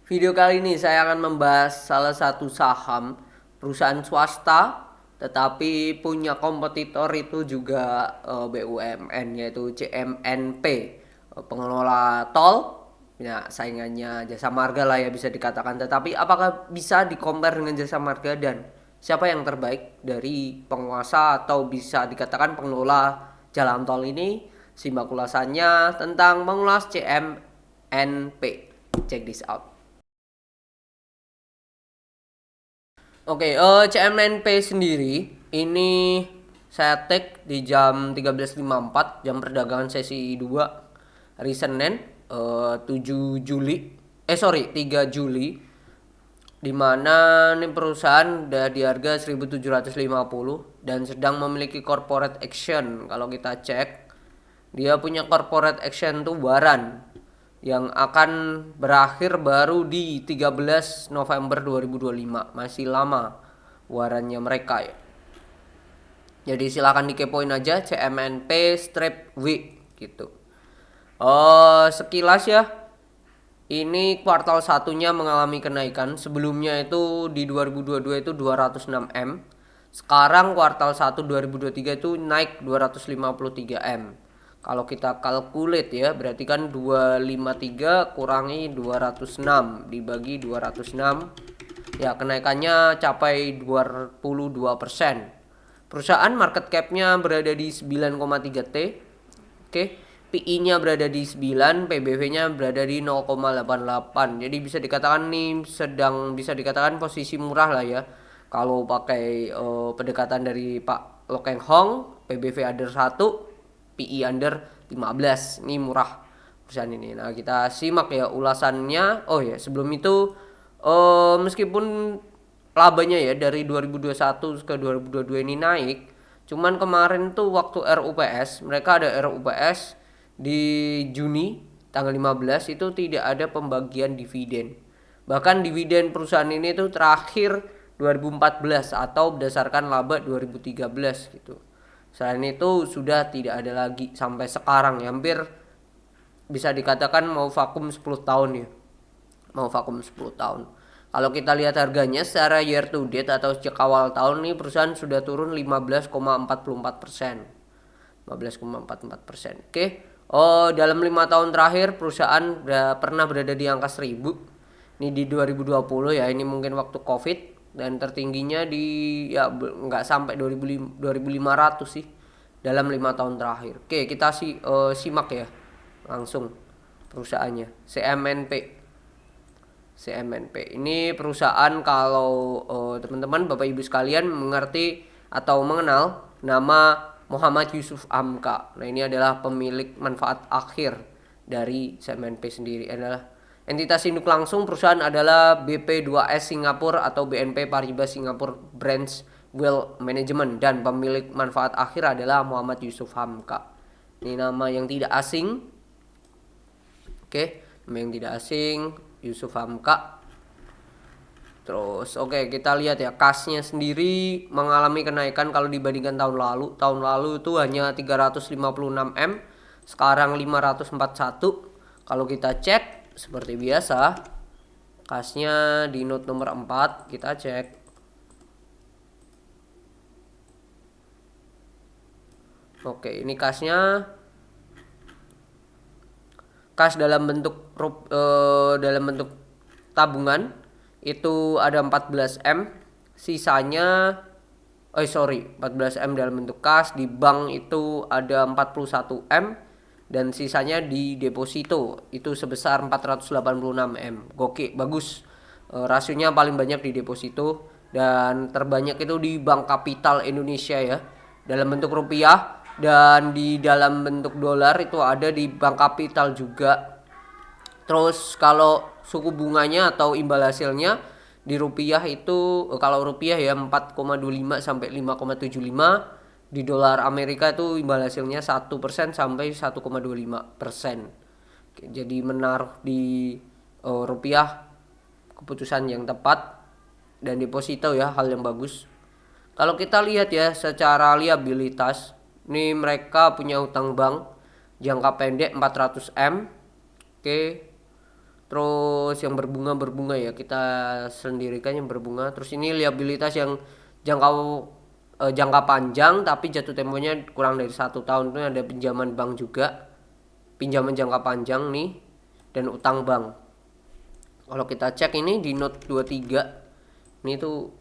Video kali ini saya akan membahas salah satu saham perusahaan swasta tetapi punya kompetitor itu juga BUMN yaitu CMNP, pengelola tol. Ya, saingannya Jasa Marga lah ya bisa dikatakan. Tetapi apakah bisa di-compare dengan Jasa Marga dan siapa yang terbaik dari penguasa atau bisa dikatakan pengelola jalan tol ini? Simak ulasannya tentang mengulas CMNP. Check this out. Oke, CMNP sendiri ini saya take di jam 13.54 jam perdagangan sesi 2 hari Senin 7 Juli. Sorry, 3 Juli, di mana nih perusahaan udah di harga 1750 dan sedang memiliki corporate action. Kalau kita cek, dia punya corporate action tuh waran yang akan berakhir baru di 13 November 2025. Masih lama warannya mereka ya. Jadi silakan dikepoin aja CMNP strip W gitu. Sekilas ya, ini kuartal satunya mengalami kenaikan. Sebelumnya itu di 2022 itu 206 M. Sekarang kuartal 1 2023 itu naik 253 M. Kalau kita calculate ya, berarti kan 253 kurangi 206 dibagi 206. Ya, kenaikannya capai 22%. Perusahaan market cap-nya berada di 9,3 T. Oke, PI-nya berada di 9, PBV-nya berada di 0,88. Jadi bisa dikatakan nih sedang bisa dikatakan posisi murah lah ya. Kalau pakai pendekatan dari Pak Lokeng Hong, PBV under 1, PI under 15. Ini murah perusahaan ini. Nah, kita simak ya ulasannya. Oh ya, sebelum itu meskipun labanya ya dari 2021 ke 2022 ini naik, cuman kemarin tuh waktu RUPS, mereka ada RUPS di Juni tanggal 15 itu tidak ada pembagian dividen. Bahkan dividen perusahaan ini tuh terakhir 2014 atau berdasarkan laba 2013 gitu. Selain itu sudah tidak ada lagi sampai sekarang ya, hampir bisa dikatakan mau vakum 10 tahun ya. Mau vakum 10 tahun. Kalau kita lihat harganya secara year to date atau sejak awal tahun nih perusahaan sudah turun 15,44%. 15,44%. Oke. Dalam 5 tahun terakhir perusahaan pernah berada di angka 1000. Ini di 2020 ya, ini mungkin waktu Covid, dan tertingginya di ya nggak sampai 2500 sih dalam 5 tahun terakhir. Oke, kita simak ya langsung perusahaannya. CMNP ini perusahaan, kalau teman-teman Bapak Ibu sekalian mengerti atau mengenal nama Muhammad Yusuf Hamka. Nah, ini adalah pemilik manfaat akhir dari CMNP sendiri. Adalah entitas induk langsung perusahaan adalah BP2S Singapura atau BNP Paribas Singapore Branch Wealth Management, dan pemilik manfaat akhir adalah Muhammad Yusuf Hamka. Ini nama yang tidak asing. Oke, nama yang tidak asing, Yusuf Hamka. Terus kita lihat ya, kasnya sendiri mengalami kenaikan kalau dibandingkan tahun lalu. Tahun lalu itu hanya 356 M, sekarang 541. Kalau kita cek seperti biasa, kasnya di note nomor 4 kita cek. Ini kasnya, kas dalam bentuk tabungan itu ada 14 M, sisanya 14 M dalam bentuk kas, di bank itu ada 41 M, dan sisanya di deposito itu sebesar 486 M. Gokil, bagus. Rasionya paling banyak di deposito dan terbanyak itu di Bank Kapital Indonesia ya, dalam bentuk rupiah, dan di dalam bentuk dolar itu ada di Bank Kapital juga. Terus kalau suku bunganya atau imbal hasilnya di rupiah itu, kalau rupiah ya 4,25 sampai 5,75, di dolar Amerika itu imbal hasilnya 1% sampai 1,25%. Jadi menaruh di rupiah keputusan yang tepat, dan deposito ya hal yang bagus. Kalau kita lihat ya secara liabilitas, ini mereka punya utang bank jangka pendek 400 M. Oke. Terus yang berbunga ya, kita sendirikan yang berbunga. Terus ini liabilitas yang jangka jangka panjang tapi jatuh temponya kurang dari 1 tahun, itu ada pinjaman bank juga, pinjaman jangka panjang nih, dan utang bank. Kalau kita cek ini di note 23, ini tuh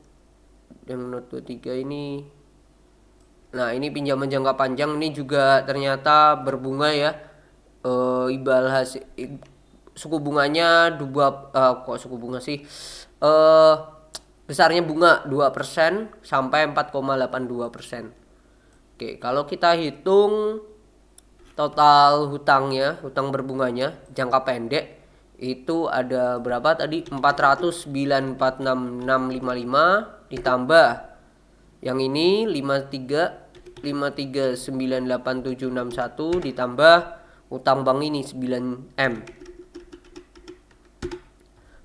yang note 23 ini. Nah, ini pinjaman jangka panjang ini juga ternyata berbunga ya. Imbal hasil suku bunganya kok suku bunga sih? Besarnya bunga 2% sampai 4,82%. Oke, kalau kita hitung total hutangnya, hutang berbunganya jangka pendek itu ada berapa tadi? 409,46,655 ditambah yang ini 53,98761 ditambah utang bank ini 9M.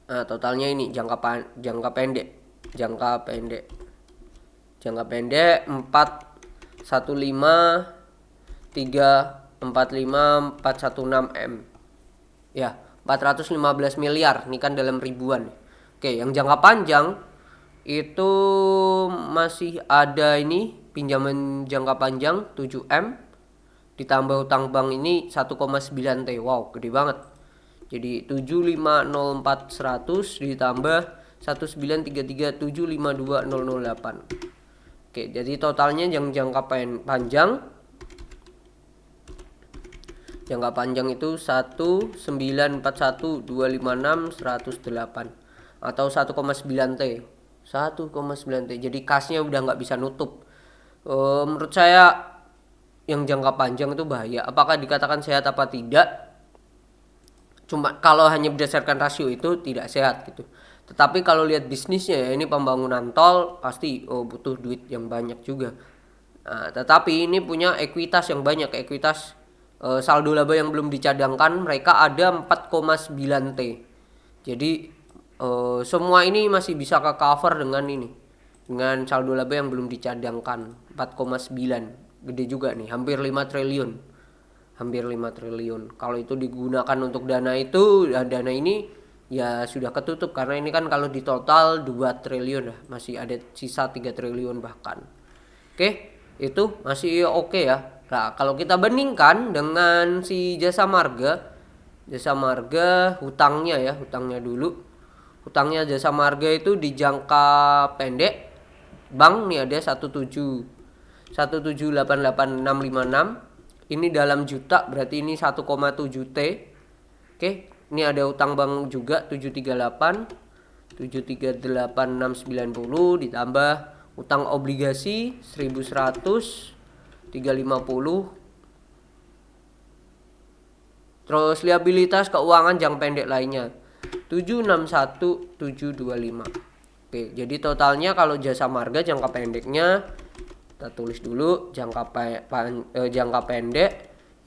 Nah, totalnya ini jangka pendek 415,345,416M. Ya, 415 miliar. Ini kan dalam ribuan. Oke, yang jangka panjang itu masih ada ini pinjaman jangka panjang 7M ditambah utang bank ini 1,9T. Wow, gede banget. Jadi 7504100 ditambah 19337520008. Oke, jadi totalnya yang jangka panjang itu 19412561008 atau 1,9T. 1,9T. Jadi kasnya udah nggak bisa nutup. Menurut saya yang jangka panjang itu bahaya. Apakah dikatakan sehat apa tidak? Cuma kalau hanya berdasarkan rasio itu tidak sehat gitu. Tetapi kalau lihat bisnisnya ya, ini pembangunan tol pasti butuh duit yang banyak juga. Nah, tetapi ini punya ekuitas yang banyak, ekuitas saldo laba yang belum dicadangkan mereka ada 4,9T. Jadi semua ini masih bisa ke cover dengan ini, dengan saldo laba yang belum dicadangkan 4,9. Gede juga nih, hampir 5 triliun. Kalau itu digunakan untuk dana itu, dana ini ya sudah ketutup, karena ini kan kalau di total 2 triliun lah, masih ada sisa 3 triliun bahkan. Oke, itu masih oke ya. Nah, kalau kita bandingkan dengan si Jasa Marga hutangnya dulu. Hutangnya Jasa Marga itu di jangka pendek bank nih ada 1788656. Ini dalam juta, berarti ini 1,7T. Oke, ini ada utang bank juga 738,690 ditambah utang obligasi 1100 350. Terus liabilitas keuangan jangka pendek lainnya 761725. Oke, jadi totalnya kalau Jasa Marga jangka pendeknya kita tulis dulu, jangka pendek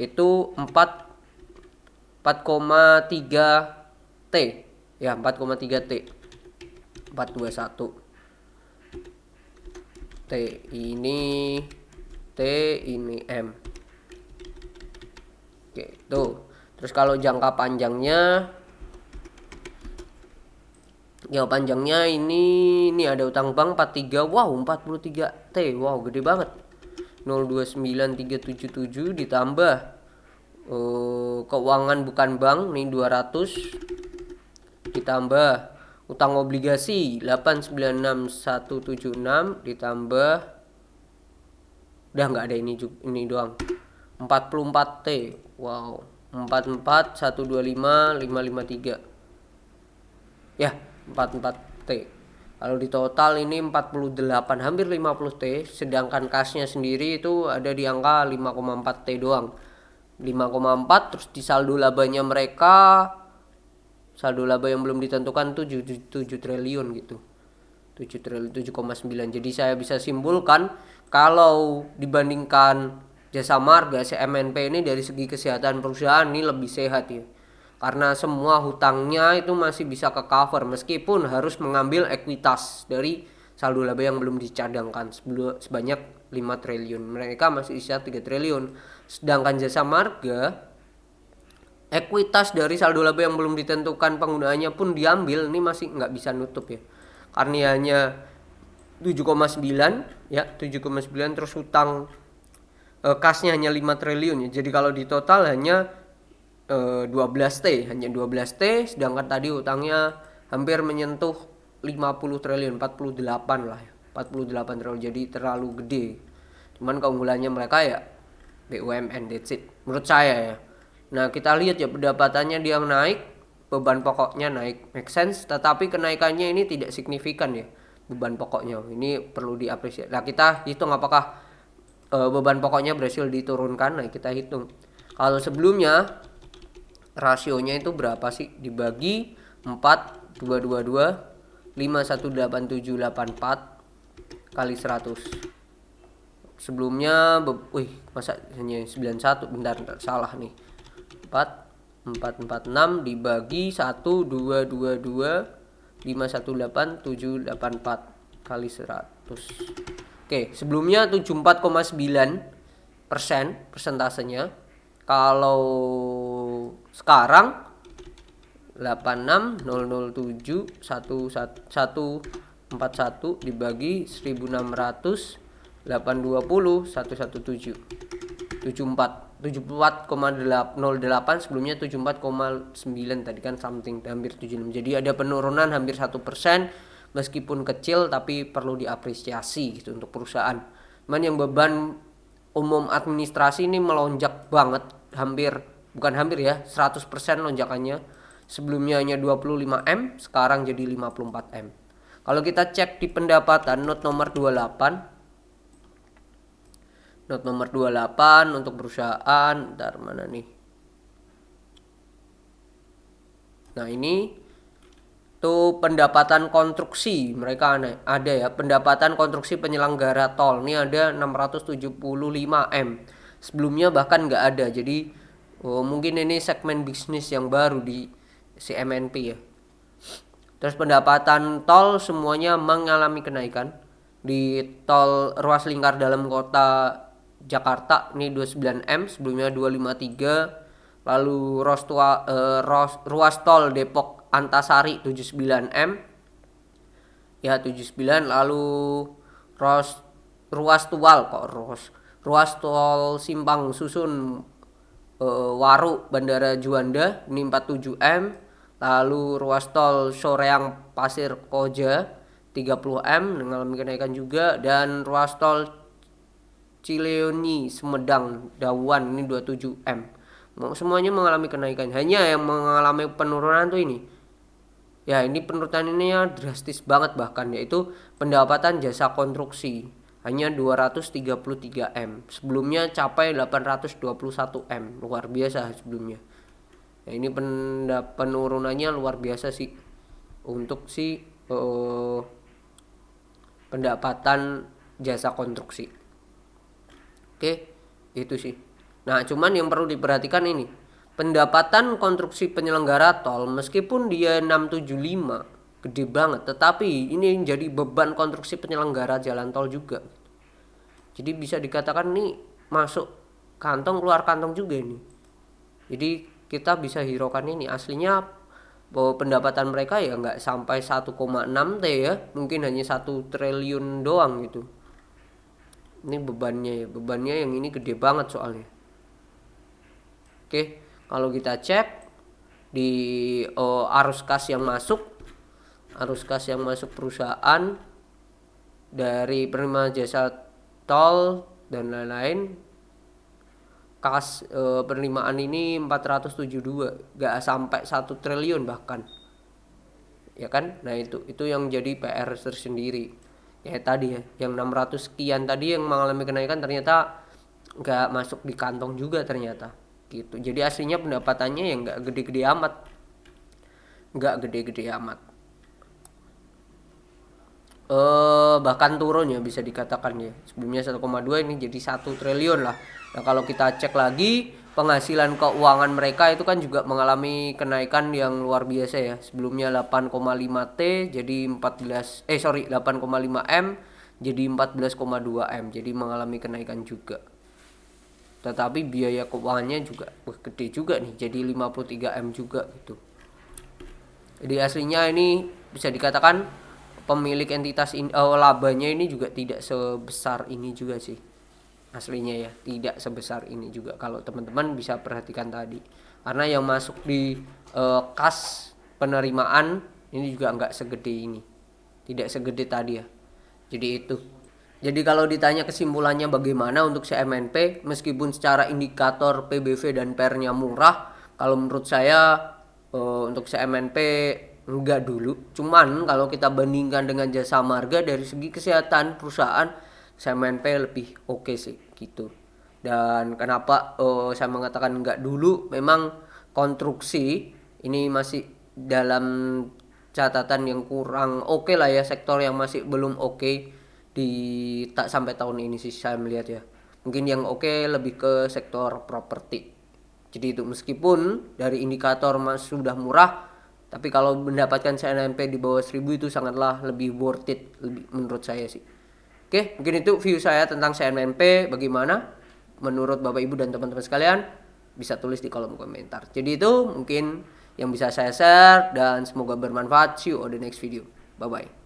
itu 4,3T. Ya, 4,3T. 421. T ini M. Oke, tuh. Terus kalau jangka panjangnya ini ada utang bank 43. Wow, 43T. Wow, gede banget. 029377 ditambah keuangan bukan bank nih 200 ditambah utang obligasi 896176 ditambah udah nggak ada ini doang 44T. Wow, 44125,553 ya, 44T. Kalau di total ini 48, hampir 50T, sedangkan kasnya sendiri itu ada di angka 5,4T doang. 5,4. Terus di saldo labanya mereka, saldo laba yang belum ditentukan tuh 7 triliun gitu. 7 triliun, 7,9. Jadi saya bisa simpulkan kalau dibandingkan Jasa Marga, CMNP ini dari segi kesehatan perusahaan ini lebih sehat ya. Karena semua hutangnya itu masih bisa ke cover meskipun harus mengambil ekuitas dari saldo laba yang belum dicadangkan sebanyak 5 triliun. Mereka masih sisa 3 triliun. Sedangkan Jasa Marga ekuitas dari saldo laba yang belum ditentukan penggunaannya pun diambil, ini masih nggak bisa nutup ya, karena hanya 7,9 ya, 7,9, terus hutang kasnya hanya 5 triliun ya. Jadi kalau di total hanya 12T, hanya 12T, sedangkan tadi hutangnya hampir menyentuh 50 triliun, 48 lah ya. 48 triliun, jadi terlalu gede. Cuman keunggulannya mereka ya BUMN, that's it menurut saya ya. Nah, kita lihat ya, pendapatannya dia naik, beban pokoknya naik, make sense, tetapi kenaikannya ini tidak signifikan ya. Beban pokoknya ini perlu diapresiasi. Nah, kita hitung apakah beban pokoknya berhasil diturunkan. Nah, kita hitung. Kalau sebelumnya rasionya itu berapa sih? Dibagi 4, 222, 518,784 kali 100. Sebelumnya masa hanya 91, bentar salah nih. 4,446 dibagi 1, 222, 518,784 kali 100. Oke, sebelumnya 74,9% persentasenya. Kalau sekarang 86,007,141 dibagi 1600, 820, 117, 74,08, sebelumnya 74,9 tadi kan, something hampir 76. Jadi ada penurunan hampir 1%, meskipun kecil tapi perlu diapresiasi gitu untuk perusahaan. Cuman yang beban umum administrasi ini melonjak banget, bukan hampir ya, 100% lonjakannya. Sebelumnya hanya 25M, sekarang jadi 54M. Kalau kita cek di pendapatan note nomor 28, note nomor 28 untuk perusahaan, bentar mana nih. Nah, ini tuh pendapatan konstruksi mereka ada ya, pendapatan konstruksi penyelenggara tol ini ada 675M. Sebelumnya bahkan nggak ada. Jadi mungkin ini segmen bisnis yang baru di CMNP ya. Terus pendapatan tol semuanya mengalami kenaikan. Di tol ruas lingkar dalam kota Jakarta ini 29M, sebelumnya 253. Lalu ruas tol Depok Antasari 79M ya, 79. Lalu ruas tol Simpang Susun Waru Bandara Juanda ini 47M. Lalu ruas tol Soreang Pasir Koja 30M mengalami kenaikan juga, dan ruas tol Cileunyi Sumedang Dawan ini 27M. Semuanya mengalami kenaikan. Hanya yang mengalami penurunan tuh ini. Ya, ini penurunan ini ya drastis banget bahkan, yaitu pendapatan jasa konstruksi. Hanya 233M. Sebelumnya capai 821M. Luar biasa sebelumnya. Ya, ini penurunannya luar biasa sih untuk pendapatan jasa konstruksi. Oke, itu sih. Nah, cuman yang perlu diperhatikan ini, pendapatan konstruksi penyelenggara tol meskipun dia 675 gede banget, tetapi ini jadi beban konstruksi penyelenggara jalan tol juga. Jadi bisa dikatakan nih masuk kantong keluar kantong juga ini. Jadi kita bisa hiraukan ini, aslinya bahwa pendapatan mereka ya nggak sampai 1,6 T ya, mungkin hanya 1 triliun doang gitu. Ini bebannya yang ini gede banget soalnya. Oke, kalau kita cek di arus kas yang masuk perusahaan dari penerima jasa tol dan lain-lain, kas penerimaan ini 472, gak sampai 1 triliun bahkan, ya kan. Nah, itu yang jadi PR tersendiri ya tadi ya, yang 600 sekian tadi yang mengalami kenaikan ternyata gak masuk di kantong juga ternyata gitu. Jadi aslinya pendapatannya yang gak gede-gede amat, bahkan turun ya bisa dikatakan ya. Sebelumnya 1,2 ini jadi 1 triliun lah. Nah, kalau kita cek lagi penghasilan keuangan mereka itu kan juga mengalami kenaikan yang luar biasa ya. Sebelumnya 8,5 T jadi 8,5 M jadi 14,2 M. Jadi mengalami kenaikan juga. tetapi biaya keuangannya juga gede juga nih, jadi 53M juga gitu. Jadi aslinya ini bisa dikatakan pemilik entitas labanya ini juga tidak sebesar ini juga sih. Aslinya ya, tidak sebesar ini juga kalau teman-teman bisa perhatikan tadi. Karena yang masuk di kas penerimaan ini juga nggak segede ini. Tidak segede tadi ya. Jadi itu. Jadi kalau ditanya kesimpulannya bagaimana untuk CMNP, meskipun secara indikator PBV dan PR-nya murah, kalau menurut saya untuk CMNP enggak dulu. Cuman kalau kita bandingkan dengan Jasa Marga dari segi kesehatan perusahaan, CMNP lebih oke sih gitu. Dan kenapa saya mengatakan enggak dulu, memang konstruksi ini masih dalam catatan yang kurang oke lah ya, sektor yang masih belum oke di tak sampai tahun ini sih saya melihat ya. Mungkin yang oke lebih ke sektor properti. Jadi itu meskipun dari indikator sudah murah, tapi kalau mendapatkan CNMP di bawah 1000 itu sangatlah lebih worth it lebih, menurut saya sih. Oke, mungkin itu view saya tentang CNMP. Bagaimana menurut Bapak Ibu dan teman-teman sekalian? Bisa tulis di kolom komentar. Jadi itu mungkin yang bisa saya share dan semoga bermanfaat. See you on the next video. Bye bye.